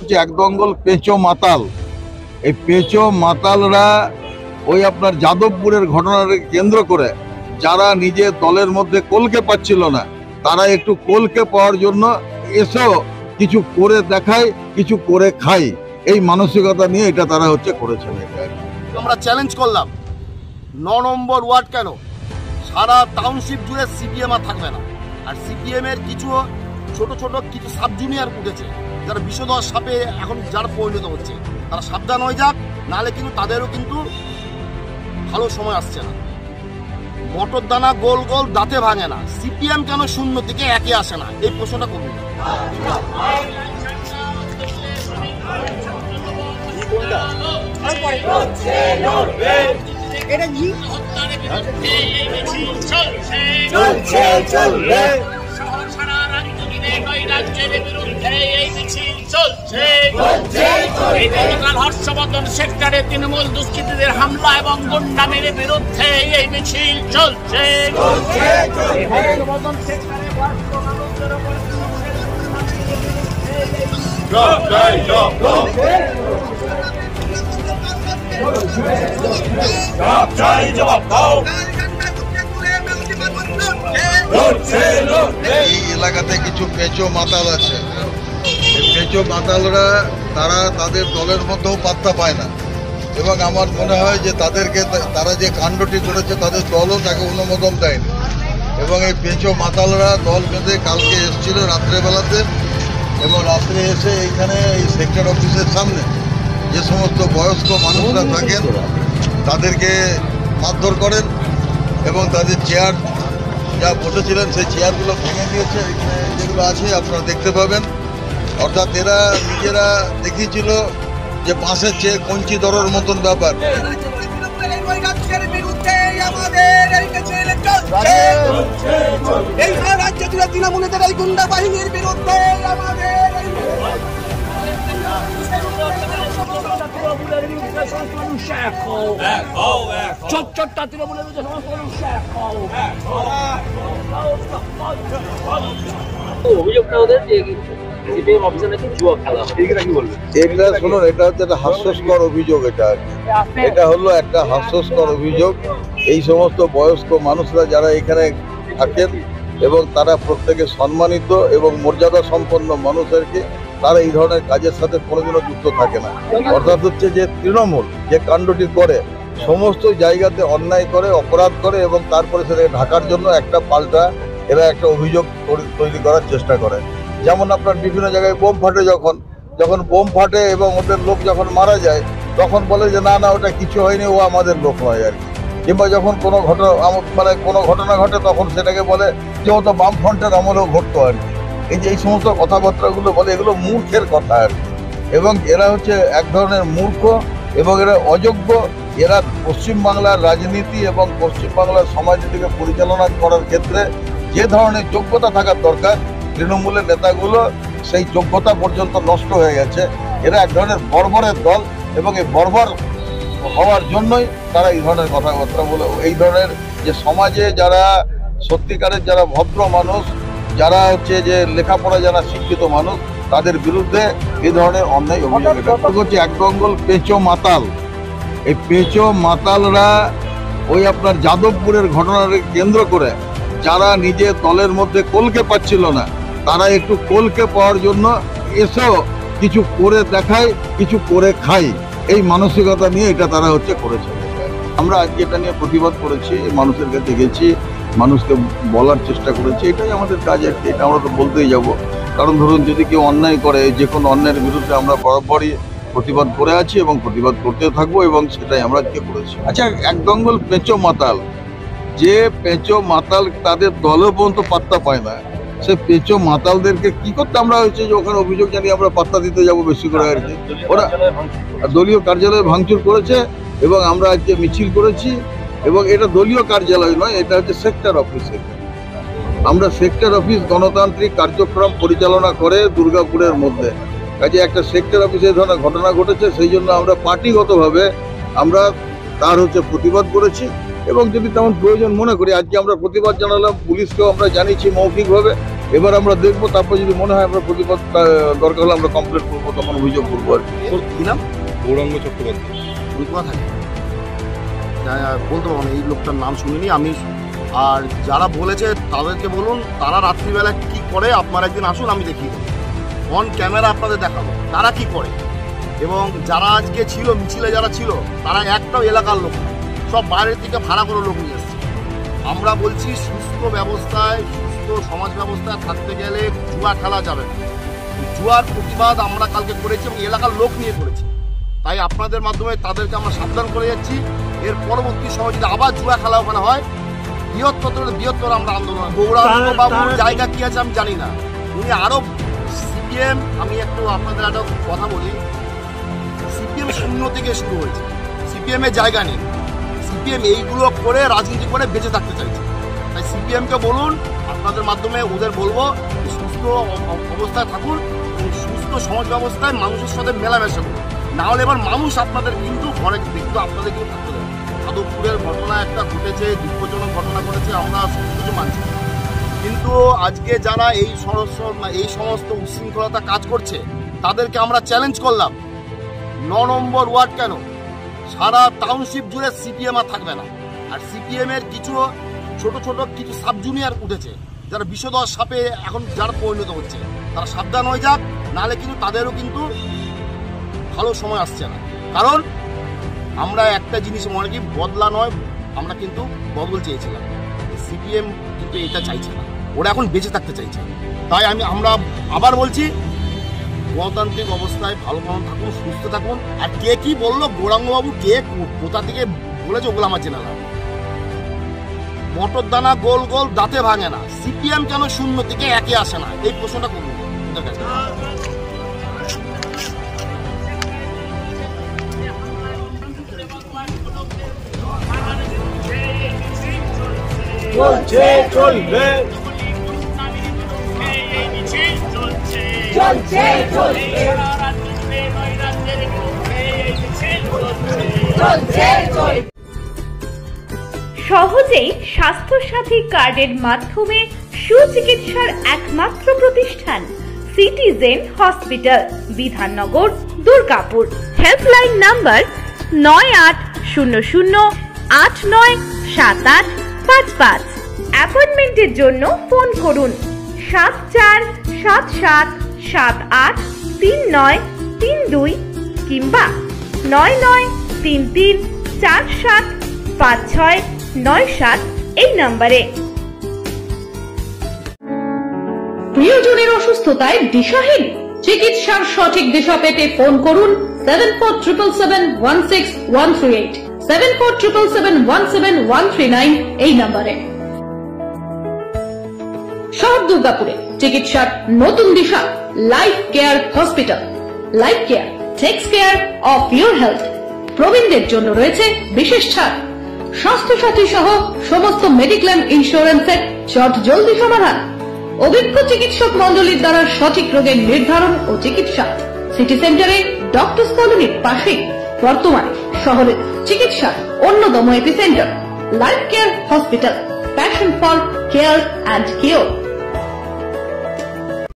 হচ্ছে একদঙ্গল পেঁচো মাতাল। এই পেঁচো মাতালরা ওই আপনার যাদবপুরের ঘটনাকে কেন্দ্র করে যারা নিজের দলের মধ্যে কলকে পাচ্ছিল না, তারা একটু কলকে পাওয়ার জন্য এসেও কিছু করে দেখায়, কিছু করে খায়, এই মানসিকতা নিয়ে এটা তারা হচ্ছে করেছেন। আমরা চ্যালেঞ্জ করলাম 9 নম্বর ওয়ার্ড কেন সারা টাউনশিপ জুড়ে সিপিএম আর থাকবে না। আর সিপিএম এর কিছু ছোট ছোট কিছু সাব জুনিয়র উঠেছে যারা বিষধর সাপে এখন যারা পরিণত হচ্ছে, তারা সাবধান হয়ে যাক, নাহলে কিন্তু তাদেরও কিন্তু ভালো সময় আসছে না। মটর দানা গোল গোল দাঁতে ভাঙে না, সিপিএম কেন 0 থেকে 1-এ আসে না, এই প্রশ্নটা করুন। হর্ষবর্ধন সেক্টরে তৃণমূল দুষ্কৃতীদের হামলা এবং গুন্ডামির বিরুদ্ধে এই মিছিল চলছে। এই এলাকাতে কিছু পেঁচো মাতাল আছে। পেঁচো মাতালরা তারা তাদের দলের মধ্যেও পাত্তা পায় না, এবং আমার মনে হয় যে তাদেরকে তারা যে কাণ্ডটি করেছে তাদের দলও তাকে অনুমোদন দেয়নি। এবং এই পেঁচো মাতালরা দল বেঁধে কালকে এসেছিল রাত্রেবেলাতে, এবং রাত্রে এসে এইখানে এই সেক্টর অফিসের সামনে যে সমস্ত বয়স্ক মানুষরা থাকেন তাদেরকে মারধর করেন, এবং তাদের চেয়ার যা বসেছিলেন সেই চেয়ারগুলো ভেঙে দিয়েছে। এখানে যেগুলো আছে আপনারা দেখতে পাবেন। অর্থাৎ এরা নিজেরা দেখিয়েছিল যে বাঁশের চেয়ে কঞ্চি দরের মতন ব্যাপার। অভিযোগটা ওদের সিপিএম অফিসে নাকি জুয়া খেলা হয়, এটা কি বলবেন? এটা শুনুন, এটা হচ্ছে একটা হাস্যস্কর অভিযোগ। এটা হলো একটা হাস্যস্কর অভিযোগ। এই সমস্ত বয়স্ক মানুষরা যারা এখানে থাকেন এবং তারা প্রত্যেকে সম্মানিত এবং মর্যাদা সম্পন্ন মানুষদেরকে, তারা এই ধরনের কাজের সাথে কোনোদিনও যুক্ত থাকে না। অর্থাৎ হচ্ছে যে তৃণমূল যে কাণ্ডটি করে সমস্ত জায়গাতে অন্যায় করে, অপরাধ করে, এবং তারপরে সেটাকে ঢাকার জন্য একটা পাল্টা এরা একটা অভিযোগ তৈরি করার চেষ্টা করে। যেমন আপনার বিভিন্ন জায়গায় বোম ফাটে, যখন বোম ফাটে এবং ওদের লোক যখন মারা যায় তখন বলে যে না না ওটা কিছু হয়নি, ও আমাদের লোক নয় আর কি। কিংবা যখন কোনো ঘটনা ঘটে তখন সেটাকে বলে যে ও তো বামফ্রন্টের আমলেও ঘটতো আর কি। এই সমস্ত কথাবার্তাগুলো বলে, এগুলো মূর্খের কথা আর কি। এবং এরা হচ্ছে এক ধরনের মূর্খ এবং এরা অযোগ্য। এরা পশ্চিমবাংলার রাজনীতি এবং পশ্চিমবাংলার সমাজনীতিকে পরিচালনা করার ক্ষেত্রে যে ধরনের যোগ্যতা থাকার দরকার, তৃণমূলের নেতাগুলো সেই যোগ্যতা পর্যন্ত নষ্ট হয়ে গেছে। এরা এক ধরনের বর্বরের দল, এবং এই বর্বর হওয়ার জন্যই তারা এই ধরনের কথাবার্তা বলে। এই ধরনের যে সমাজে যারা সত্যিকারের যারা ভদ্র মানুষ, যারা হচ্ছে যে লেখাপড়া যারা শিক্ষিত মানুষ, তাদের বিরুদ্ধে এই ধরনের অন্যায় অভিযোগ। এটা হচ্ছে একদঙ্গল পেঁচো মাতাল। এই পেঁচো মাতালরা ওই আপনার যাদবপুরের ঘটনাকে কেন্দ্র করে যারা নিজের দলের মধ্যে কলকে পাচ্ছিল না, তারা একটু কলকে পাওয়ার জন্য এসেও কিছু করে দেখায়, কিছু করে খায়, এই মানসিকতা নিয়ে এটা তারা হচ্ছে করেছে। আমরা আজকে এটা নিয়ে প্রতিবাদ করেছি, মানুষের কাছে গেছি, মানুষকে বলার চেষ্টা করেছি। এটাই আমাদের কাজ আর কি। এটা আমরা তো বলতেই যাব, কারণ ধরুন যদি কেউ অন্যায় করে, যে কোনো অন্যায়ের বিরুদ্ধে আমরা বরাবরই প্রতিবাদ করে আছি এবং প্রতিবাদ করতে থাকবো, এবং সেটাই আমরা আজকে করেছি। আচ্ছা, একদঙ্গল পেঁচো মাতাল, যে পেঁচো মাতাল তাদের দলও পর্যন্ত পাত্তা পায় না, সে পেঁচো মাতালদেরকে কি করতে আমরা হয়েছে যে ওখানে অভিযোগ জানিয়ে আমরা পাত্তা দিতে যাব বেশি করে আর কি। ওরা দলীয় কার্যালয়ে ভাঙচুর করেছে এবং আমরা আজকে মিছিল করেছি, এবং এটা দলীয় কার্যালয় নয়, এটা হচ্ছে সেক্টর অফিস। আমরা সেক্টর অফিস গণতান্ত্রিক কার্যক্রম পরিচালনা করে দুর্গাপুরের মধ্যে, কাজে একটা সেক্টর অফিসে ধরনের ঘটনা ঘটেছে, সেই জন্য আমরা পার্টিগতভাবে আমরা তার হচ্ছে প্রতিবাদ করেছি এবং যদি তেমন প্রয়োজন মনে করি, আজকে আমরা প্রতিবাদ জানালাম, পুলিশকেও আমরা জানিয়েছি মৌখিকভাবে। এবার আমরা দেখবো, তারপর যদি মনে হয় আমরা প্রতিবাদ দরকার হলে আমরা কমপ্লেন করবো, তখন অভিযোগ করবো আর কি নাম? গৌরাঙ্গ চট্টোপাধ্যায়। বলতে পারবো না, এই লোকটার নাম শুনিনি আমি। আর যারা বলেছে তাদেরকে বলুন, তারা রাত্রিবেলা কি করে আপনারা একদিন আসুন, আমি দেখিয়ে দেবো অন ক্যামেরা, আপনাদের দেখাবো তারা কি করে। এবং যারা আজকে ছিল মিছিলে, যারা ছিল তারা একটাও এলাকার লোক না, সব বাইরের থেকে ভাড়া করে লোক নিয়ে এসছে। আমরা বলছি সুস্থ ব্যবস্থায়, সুস্থ সমাজ ব্যবস্থায় থাকতে গেলে জুয়া খেলা যাবে না। জুয়ার প্রতিবাদ আমরা কালকে করেছি এবং এলাকার লোক নিয়ে করেছি। তাই আপনাদের মাধ্যমে তাদেরকে আমরা সাবধান করে যাচ্ছি, এর পরবর্তী সময় যদি আবার জুয়া খেলা ওখানে হয়, বৃহত্তর আমরা আন্দোলন। গৌরাঙ্গ বাবুর জায়গা কি আছে আমি জানি না, উনি আরো সিপিএম, আমি একটু আপনাদের একটা কথা বলি, সিপিএম শূন্য থেকে শুরু হয়েছে, সিপিএম এর জায়গা নেই। সিপিএম এইগুলো করে রাজনীতি করে বেঁচে থাকতে চাইছে। তাই সিপিএমকে বলুন, আপনাদের মাধ্যমে ওদের বলবো সুস্থ অবস্থায় থাকুন, সুস্থ সমাজ ব্যবস্থায় মানুষের সাথে মেলামেশা করুন, না হলে এবার মানুষ আপনাদের কিন্তু ঘরে কিন্তু আপনাদের কিন্তু থাকতে দেবে। যাদবপুরের ঘটনা একটা ঘটেছে, দুঃখজনক ঘটনা ঘটেছে, আমরা সব কিছু মানছি, কিন্তু আজকে যারা এই সমস্ত উশৃঙ্খলতা কাজ করছে তাদেরকে আমরা চ্যালেঞ্জ করলাম। 9 নম্বর ওয়ার্ড কেন, সারা টাউনশিপ জুড়ে সিপিএম আর থাকবে না। আর সিপিএম এর কিছু ছোট কিছু সাব জুনিয়র উঠেছে, যারা বিষধর সাপে এখন যারা পরিণত হচ্ছে, তারা সাবধান হয়ে যাক, নাহলে কিন্তু তাদেরও কিন্তু ভালো সময় আসছে না। কারণ আমরা একটা জিনিস মনে কি, বদলা নয়, আমরা কিন্তু বদল চেয়েছিলাম, সিপিএম কিন্তু এটা চাইছে না, ওরা এখন বেঁচে থাকতে চাইছে। তাই আমরা আবার বলছি, গণতান্ত্রিক অবস্থায় ভালো থাকুন, সুস্থ থাকুন। আর কে কি বললো গৌরাঙ্গবাবু, কে কোথা থেকে বলেছে ওগুলো আমার চেনা না। মটর দানা গোল গোল দাঁতে ভাঙে না, সিপিএম কেন 0 থেকে 1-এ আসে না, এই প্রশ্নটা করুন ওদের কাছে। চলছে চলবে, চলছে চলবে, সহজেই স্বাস্থ্যসাথী কার্ডের মাধ্যমে সুচিকিৎসার একমাত্র প্রতিষ্ঠান citizen hospital, Bidhannagar, Durgapur. Helpline number 9800897855। অ্যাপয়েন্টমেন্টের জন্য ফোন করুন 7474783932 কিংবা 9933475697 এই নম্বরে। প্রিয়জনের অসুস্থতায় দিশাহীন, চিকিৎসার সঠিক দিশা পেতে ফোন করুন 7477716138, 7477717139 এই নম্বরে। শহর দুর্গাপুরে চিকিৎসার নতুন দিশা, life care hospital. Life care takes care of your health. প্রবীণদের জন্য রয়েছে বিশেষ ছাড়, স্বাস্থ্যসাথী সহ সমস্ত মেডিক্লেম ইন্স্যুরেন্সের চট জলদি সমাধান, অভিজ্ঞ চিকিৎসক মন্ডলীর দ্বারা সঠিক রোগের নির্ধারণ ও চিকিৎসা। সিটি সেন্টারে ডক্টরস কলোনির পাশেই বর্তমানে শহরের চিকিৎসার অন্যতম epicentre life care hospital, passion for care and cure.